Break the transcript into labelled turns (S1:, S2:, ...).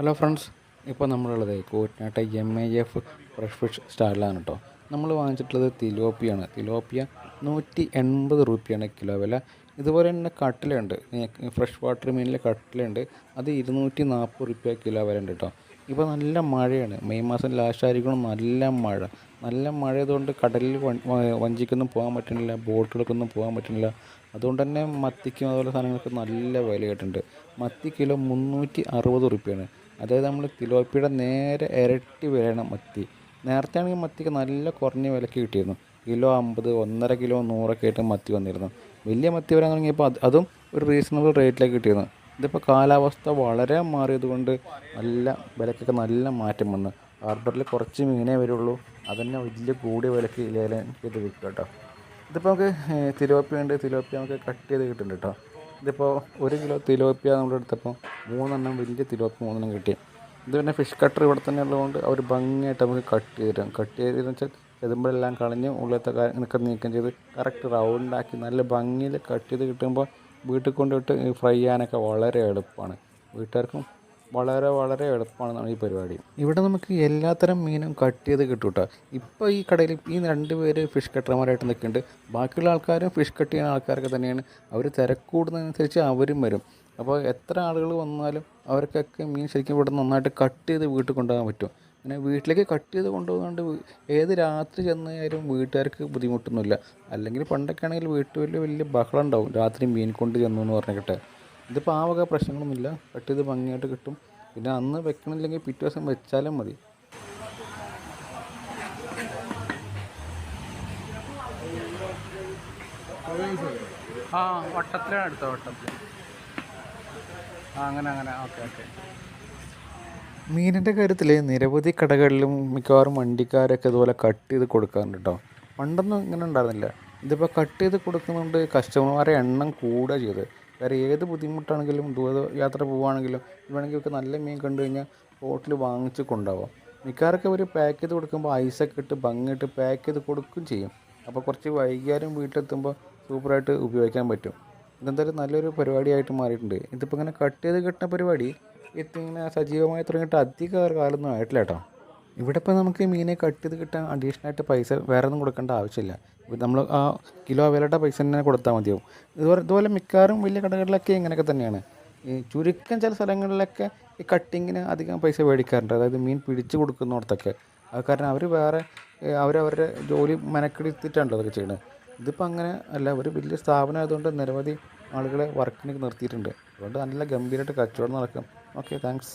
S1: Hello friends, ഇപ്പോൾ നമ്മളുള്ളത് കൂറ്റനാട്ടെ MIF fresh fish സ്റ്റാളിലാണ് കേട്ടോ. നമ്മൾ വാങ്ങിച്ചിട്ടുള്ളത് തിലോപ്പിയാണ്. തിലോപ്പിയ 180 രൂപയാണ് കിലോ വില. ഇതുപോലെ തന്നെ കട്ടിലുണ്ട്, ഫ്രഷ് വാട്ടർ മീനിലെ കട്ടിലുണ്ട്, അത് 240 രൂപ കിലോ വില ഉണ്ട് കേട്ടോ. ഇപ്പോൾ നല്ല മഴയാണ്, മെയ് മാസം ലാസ്റ്റ് ആയിരിക്കണം. നല്ല മഴ ആയതുകൊണ്ട് കടലിൽ വഞ്ചിക്കൊന്നും പോകാൻ പറ്റുന്നില്ല, ബോട്ടുകൾക്കൊന്നും പോകാൻ പറ്റുന്നില്ല. അതുകൊണ്ട് തന്നെ മത്തിക്കും അതുപോലെ സാധനങ്ങൾക്ക് നല്ല വിലയായിട്ടുണ്ട്. മത്തി കിലോ 360 രൂപയാണ്. അതായത് നമ്മൾ തിലോപ്പിയുടെ നേരെ ഇരട്ടി വിലയാണ് മത്തി. നേരത്തെ ആണെങ്കിൽ മത്തിക്ക് നല്ല കുറഞ്ഞ വിലയ്ക്ക് കിട്ടിയിരുന്നു. കിലോ 50, 1.5 കിലോ 100 ആയിട്ട് മത്തി വന്നിരുന്നു. വലിയ മത്തി വരാൻ തുടങ്ങിയപ്പോൾ അതും ഒരു റീസണബിൾ റേറ്റിലേക്ക് കിട്ടിയിരുന്നു. ഇതിപ്പോൾ കാലാവസ്ഥ വളരെ മാറിയതുകൊണ്ട് നല്ല വിലക്കൊക്കെ നല്ല മാറ്റം വന്നു. ഹാർബറിൽ കുറച്ച് മീനേ വരുള്ളൂ, അതുതന്നെ വലിയ കൂടിയ വിലയ്ക്ക് ലേലം ചെയ്ത് വിൽക്കുക കേട്ടോ. ഇതിപ്പോൾ നമുക്ക് തിലോപ്പിയ നമുക്ക് കട്ട് ചെയ്ത് കിട്ടുന്നുണ്ട് കേട്ടോ. ഇതിപ്പോൾ 1 കിലോ തിലോപ്പിയ നമ്മൾ എടുത്തപ്പോൾ 3 വലിയ തിലോപ്പി 3 കിട്ടി. ഇത് പിന്നെ ഫിഷ് കട്ടർ ഇവിടെ തന്നെ ഉള്ളതുകൊണ്ട് അവർ ഭംഗിയായിട്ട് നമുക്ക് കട്ട് ചെയ്തെന്ന് വെച്ചാൽ ചെതുമ്പലെല്ലാം കളഞ്ഞ് ഉള്ളത്തെ കാര്യങ്ങളൊക്കെ നീക്കം ചെയ്ത് കറക്റ്റ് റൗണ്ടാക്കി നല്ല ഭംഗിയിൽ കട്ട് ചെയ്ത് കിട്ടുമ്പോൾ വീട്ടിൽ കൊണ്ടുപോയിട്ട് ഫ്രൈ ചെയ്യാനൊക്കെ വളരെ എളുപ്പമാണ്. വീട്ടുകാർക്കും വളരെ എളുപ്പമാണ് ഈ പരിപാടി. ഇവിടെ നമുക്ക് എല്ലാത്തരം മീനും കട്ട് ചെയ്ത് കിട്ടും കേട്ടോ. ഇപ്പോൾ ഈ കടയിൽ ഈ 2 പേര് ഫിഷ് കട്ടർമാരായിട്ട് നിൽക്കുന്നുണ്ട്. ബാക്കിയുള്ള ആൾക്കാരും ഫിഷ് കട്ട് ചെയ്യുന്ന ആൾക്കാരൊക്കെ തന്നെയാണ്. അവർ തിരക്കൂടുന്നതനുസരിച്ച് അവരും വരും. അപ്പോൾ എത്ര ആളുകൾ വന്നാലും അവർക്കൊക്കെ മീൻ ശരിക്കും ഇവിടെ നന്നായിട്ട് കട്ട് ചെയ്ത് വീട്ടിൽ കൊണ്ടുപോകാൻ പറ്റും. പിന്നെ വീട്ടിലേക്ക് കട്ട് ചെയ്ത് കൊണ്ടുപോകുന്നതുകൊണ്ട് ഏത് രാത്രി ചെന്നാലും വീട്ടുകാർക്ക് ബുദ്ധിമുട്ടൊന്നുമില്ല. അല്ലെങ്കിൽ പണ്ടൊക്കെ ആണെങ്കിൽ വീട്ടിൽ വലിയ ബഹളം ഉണ്ടാവും, രാത്രി മീൻ കൊണ്ട് ചെന്നു എന്ന് പറഞ്ഞിട്ട്. ഇതിപ്പോൾ ആ വക പ്രശ്നങ്ങളൊന്നുമില്ല, കട്ട് ചെയ്ത് ഭംഗിയായിട്ട് കിട്ടും. പിന്നെ അന്ന് വെക്കണില്ലെങ്കിൽ പിറ്റേ ദിവസം വെച്ചാലും മതി.
S2: ആ വട്ടത്തിലാണ് എടുത്തത്, വട്ടത്തിൽ. ആ അങ്ങനെ ഓക്കെ.
S1: മീനിൻ്റെ കാര്യത്തിൽ നിരവധി കടകളിലും മിക്കവാറും വണ്ടിക്കാരൊക്കെ ഇതുപോലെ കട്ട് ചെയ്ത് കൊടുക്കാറുണ്ട് കേട്ടോ. പണ്ടൊന്നും ഇങ്ങനെ ഉണ്ടായിരുന്നില്ല. ഇതിപ്പോൾ കട്ട് ചെയ്ത് കൊടുക്കുന്നുണ്ട്, കസ്റ്റമർമാരെ എണ്ണം കൂടുക ചെയ്ത്. വേറെ ഏത് ബുദ്ധിമുട്ടാണെങ്കിലും ദൂര യാത്ര പോവുകയാണെങ്കിലും വേണമെങ്കിൽ ഒക്കെ നല്ല മീൻ കണ്ടു കഴിഞ്ഞാൽ ഹോട്ടലിൽ വാങ്ങിച്ച് കൊണ്ടുപോകാം. മിക്കവാറൊക്കെ അവർ പാക്ക് ചെയ്ത് കൊടുക്കുമ്പോൾ ഐസൊക്കെ ഇട്ട് ഭംഗിയിട്ട് പാക്ക് ചെയ്ത് കൊടുക്കുകയും ചെയ്യും. അപ്പോൾ കുറച്ച് വൈകിയാലും വീട്ടിലെത്തുമ്പോൾ സൂപ്പറായിട്ട് ഉപയോഗിക്കാൻ പറ്റും. ഇതെന്തായാലും നല്ലൊരു പരിപാടിയായിട്ട് മാറിയിട്ടുണ്ട്. ഇതിപ്പോൾ ഇങ്ങനെ കട്ട് ചെയ്ത് കിട്ടുന്ന പരിപാടി ഇതിങ്ങനെ സജീവമായി തുടങ്ങിയിട്ട് അധിക കാലമൊന്നും ആയിട്ടില്ല കേട്ടോ. ഇവിടെ ഇപ്പോൾ നമുക്ക് മീനെ കട്ട് ചെയ്ത് കിട്ടാൻ അഡീഷണലായിട്ട് പൈസ വേറെ ഒന്നും കൊടുക്കേണ്ട ആവശ്യമില്ല. നമ്മൾ ആ കിലോ വിലയുടെ പൈസ തന്നെ കൊടുത്താൽ മതിയാവും. ഇതുപോലെ മിക്കവാറും വലിയ കടകളിലൊക്കെ ഇങ്ങനെയൊക്കെ തന്നെയാണ്. ഈ ചുരുക്കം ചില സ്ഥലങ്ങളിലൊക്കെ ഈ കട്ടിങ്ങിന് അധികം പൈസ മേടിക്കാറുണ്ട്, അതായത് മീൻ പിടിച്ച് കൊടുക്കുന്നിടത്തൊക്കെ. അത് കാരണം അവർ വേറെ അവരവരുടെ ജോലി മെനക്കെടുത്തിട്ടാണല്ലോ അതൊക്കെ ചെയ്യുന്നത്. ഇതിപ്പോൾ അങ്ങനെ അല്ല, ഒരു വലിയ സ്ഥാപനം ആയതുകൊണ്ട് നിരവധി ആളുകളെ വർക്കിന് നിർത്തിയിട്ടുണ്ട്. അതുകൊണ്ട് നല്ല ഗംഭീരമായിട്ട് കച്ചവടം നടക്കും. Okay, thanks.